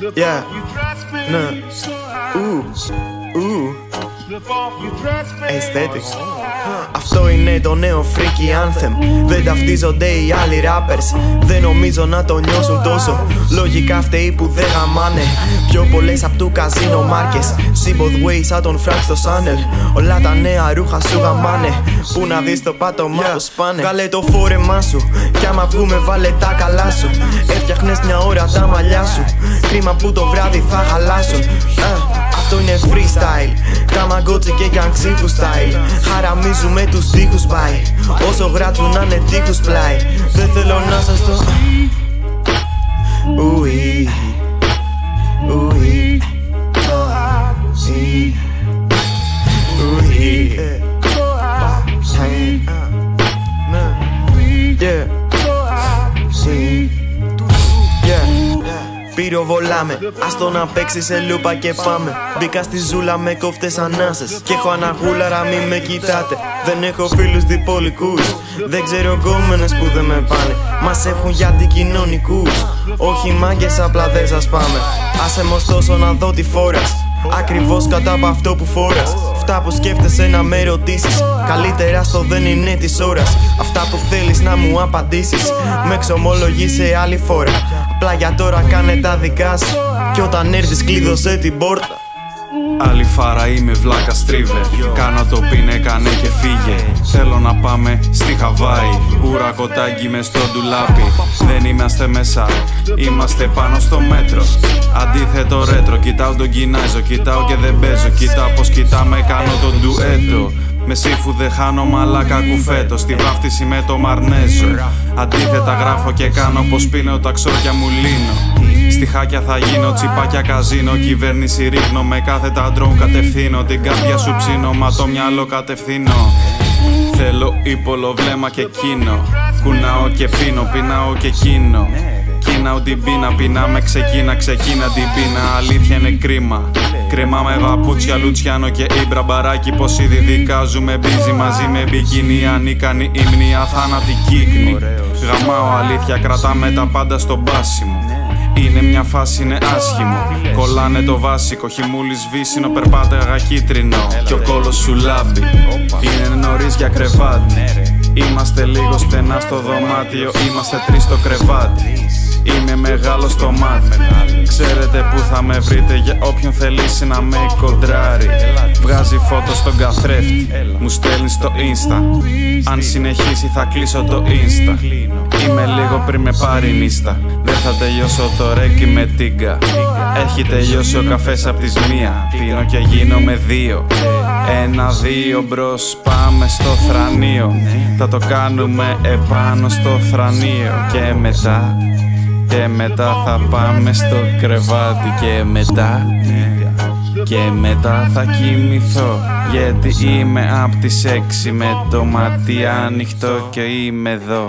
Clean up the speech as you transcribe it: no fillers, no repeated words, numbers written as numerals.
Yeah. Ναι. Aesthetics. Αυτό είναι το νέο freaky anthem. Δεν ταυτίζονται οι άλλοι rappers. Δεν νομίζω να το νιώσουν τόσο. Λογικά φταίει που δεν γαμάνε. Πιο πολλές απ' του καζίνο μάρκες. See both ways σαν τον Frank στο Channel. Όλα τα νέα ρούχα σου γαμάνε. Πού να δεις το πάτωμά τους πάνε. Βγάλε το φόρεμά σου. Κι άμα βγούμε βάλε τα καλά σου. Έφτιαχνες μια ώρα τα μαλλιά σου. Κρίμα που το βράδυ θα χαλάσουν. Αυτό είναι freestyle. Tamagotchi και Young style. Χαραμίζουμε τους τοίχους πάει. Όσο γράτσουν να είναι τείχους πλάι. Δεν θέλω να σας το ουι, ουι, ουι. Πυροβολάμε, άστο να παίξει σε λούπα και πάμε. Μπήκα στη ζούλα με κόφτες ανάσες. Κι έχω αναγούλαρα μη με κοιτάτε. Δεν έχω φίλους διπολικούς. Δεν ξέρω γκόμενες που δεν με πάνε. Μας έχουν για αντικοινωνικούς. Όχι μάγκες απλά δεν σας πάμε. Άσε μου ωστόσο να δω τι φόρας. Ακριβώς κατά από αυτό που φόρας. Αυτά που σκέφτεσαι να με ρωτήσεις. Καλύτερα στο δεν είναι της ώρας. Αυτά που θέλεις να μου απαντήσεις. Με εξομολογείς άλλη φορά. Απλά για τώρα κάνε τα δικά σου. Κι όταν έρθεις κλείδωσε την πόρτα. Άλλη φάρα είμαι βλάκα στρίβε. Κάνω το πίνε, κάνε και φύγε. Θέλω να πάμε στη Χαβάη. Ουρακοτάκι μες στο ντουλάπι. Δεν είμαστε μέσα, είμαστε πάνω στο μέτρο. Αντίθετο ρέτρο, κοιτάω τον Κινάζο. Κοιτάω και δεν παίζω, κοιτάω πως κοιτάμε, κάνω τον ντουέτο. Με σύφου δεν χάνω μαλάκα κουφέτο. Στη βάφτιση με το Μαρνέζο. Αντίθετα γράφω και κάνω πως πίνω, τα ξόρια μου λύνω. Στη χάκια θα γίνω, τσιπάκια καζίνο. Κυβέρνηση ρίχνω, με κάθε τα ντρόουν κατευθύνω. Την καρδιά σου ψήνω, μα το μυαλό κατευθύνω. Θέλω ύπολο βλέμμα και κίνο. Κουνάω και πίνω, πεινάω και κίνο. Κίναω την πείνα, πεινάμε ξεκίνα, ξεκίνα την πείνα. Αλήθεια είναι κρίμα. Κρέμα με παπούτσια, Λουτσιάνο και Ήμπρα μπαράκι. Πως ήδη δικάζουμε μπίζι μαζί με μπικίνι. Ανίκανη ύμνη, αθάνατη κύκνη. Γαμάω αλήθεια, κρατάμε τα πάντα στο μπάσιμο. Είναι μια φάση, είναι άσχημο. Κολλάνε το βάσικο, χυμούλης βύσσινο, περπάταγα κίτρινο. Κι ο κόλος σου λάμπει. Είναι νωρίς για κρεβάτι. Είμαστε λίγο στενά στο δωμάτιο, είμαστε τρεις στο κρεβάτι. Είμαι μεγάλο στο μάτι. Ξέρετε που θα με βρείτε για όποιον θελήσει να με κοντράρει. Βγάζει φώτο στον καθρέφτη, μου στέλνει στο Insta. Αν συνεχίσει θα κλείσω το Insta. Είμαι λίγο πριν με πάρει νύστα. Δεν θα τελειώσω το ρέκι με τίγκα. Έχει τελειώσει ο καφές απ' τις 1. Πίνω και γίνομαι 2. 1-2 μπρος, πάμε στο θρανείο. Θα το κάνουμε επάνω στο θρανείο. Και μετά θα πάμε στο κρεβάτι. Και μετά θα κοιμηθώ. Γιατί είμαι απ' τις 6 με το μάτι ανοιχτό και είμαι εδώ.